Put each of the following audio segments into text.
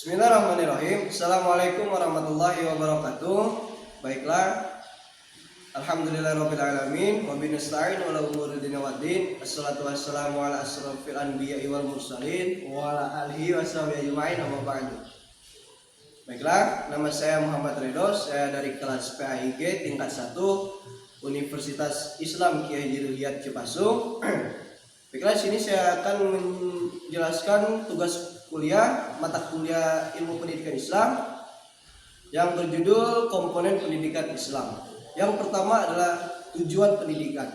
Bismillahirrahmanirrahim. Assalamualaikum warahmatullahi wabarakatuh. Baiklah, alhamdulillahirabbil alamin wa binasta'in wa la umuri dina waddin. Assalatu wassalamu ala asrofil anbiya'i wal mursalin wa ala alihi washabihi ajmain, amma ba'du. Baiklah, nama saya Muhammad Ridho, saya dari kelas PAIG tingkat 1 Universitas Islam Kyai Haji Ruhyat Cipasung. Baiklah, sini saya akan menjelaskan tugas kuliah mata kuliah Ilmu Pendidikan Islam yang berjudul Komponen Pendidikan Islam. Yang pertama adalah tujuan pendidikan.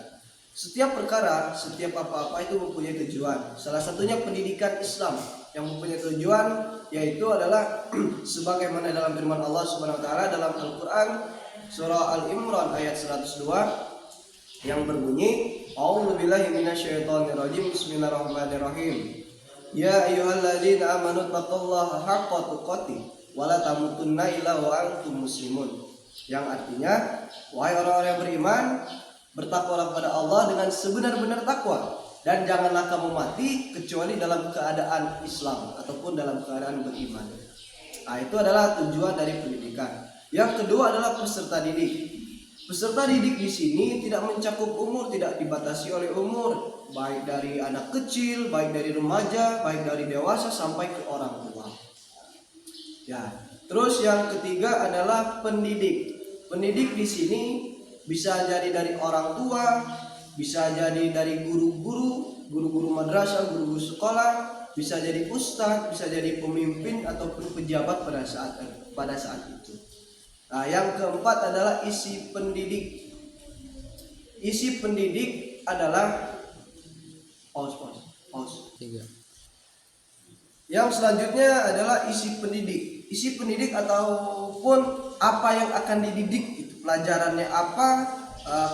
Setiap perkara, setiap apa-apa itu mempunyai tujuan. Salah satunya pendidikan Islam yang mempunyai tujuan yaitu adalah sebagaimana dalam firman Allah Subhanahu wa taala dalam Al-Qur'an surah Al-Imran ayat 102 yang berbunyi, A'udzubillahi minasyaitonirrajim, bismillahirrahmanirrahim. Ya ayyuhalladzina amanu taqullaha haqqa tuqatih wa la tamutunna illa wa antum muslimun. Yang artinya, wahai orang-orang yang beriman, bertakwalah kepada Allah dengan sebenar-benar takwa dan janganlah kamu mati kecuali dalam keadaan Islam ataupun dalam keadaan beriman. Nah, itu adalah tujuan dari pendidikan. Yang kedua adalah peserta didik. Peserta didik di sini tidak mencakup umur, tidak dibatasi oleh umur, baik dari anak kecil, baik dari remaja, baik dari dewasa sampai ke orang tua. Ya, terus yang ketiga adalah pendidik. Pendidik di sini bisa jadi dari orang tua, bisa jadi dari guru-guru madrasah, guru-guru sekolah, bisa jadi ustadz, bisa jadi pemimpin ataupun pejabat pada saat itu. Nah, yang keempat adalah isi pendidik. Isi pendidik adalah Yang selanjutnya adalah isi pendidik. Isi pendidik ataupun apa yang akan dididik, pelajarannya apa,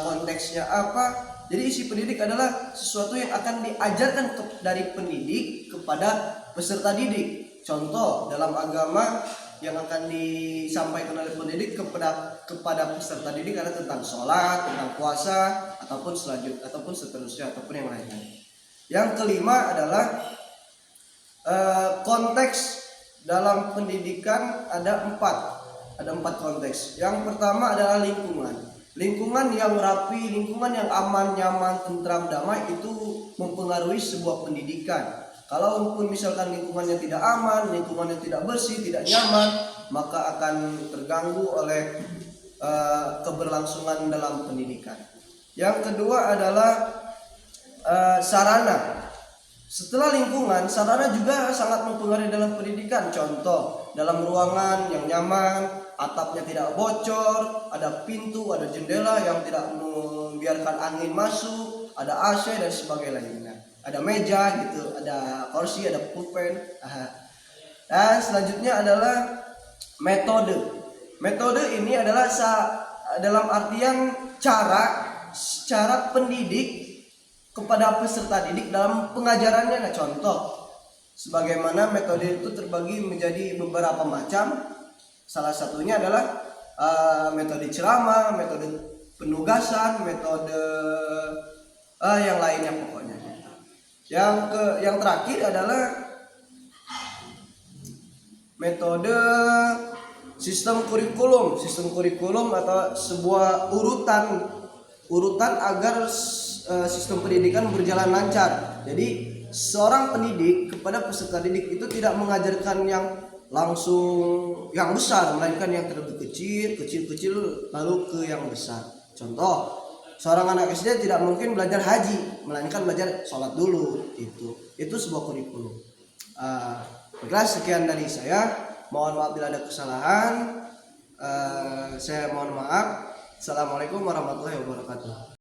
konteksnya apa. Jadi isi pendidik adalah sesuatu yang akan diajarkan dari pendidik kepada peserta didik. Contoh dalam agama yang akan disampaikan oleh pendidik kepada peserta didik adalah tentang sholat, tentang puasa, ataupun seterusnya, ataupun yang lainnya. Yang kelima adalah konteks dalam pendidikan ada empat konteks. Yang pertama adalah lingkungan yang rapi, lingkungan yang aman, nyaman, tentram, damai itu mempengaruhi sebuah pendidikan. Kalau pun misalkan lingkungannya tidak aman, lingkungannya tidak bersih, tidak nyaman, maka akan terganggu oleh keberlangsungan dalam pendidikan. Yang kedua adalah sarana. Setelah lingkungan, sarana juga sangat mempengaruhi dalam pendidikan. Contoh, dalam ruangan yang nyaman, atapnya tidak bocor, ada pintu, ada jendela yang tidak membiarkan angin masuk, ada AC dan sebagainya. Ada meja gitu, ada kursi, ada pulpen. Dan selanjutnya adalah metode. Metode ini adalah dalam artian cara pendidik kepada peserta didik dalam pengajarannya. Nah, contoh, sebagaimana metode itu terbagi menjadi beberapa macam. Salah satunya adalah metode ceramah, metode penugasan, metode yang lainnya pokoknya. Yang terakhir adalah metode sistem kurikulum atau sebuah urutan agar sistem pendidikan berjalan lancar. Jadi seorang pendidik kepada peserta didik itu tidak mengajarkan yang langsung yang besar, melainkan yang terlebih kecil lalu ke yang besar. Contoh, seorang anak SD tidak mungkin belajar haji, melainkan belajar sholat dulu. Itu sebuah kurikulum. Baiklah, sekian dari saya. Mohon maaf bila ada kesalahan. Saya mohon maaf. Assalamualaikum warahmatullahi wabarakatuh.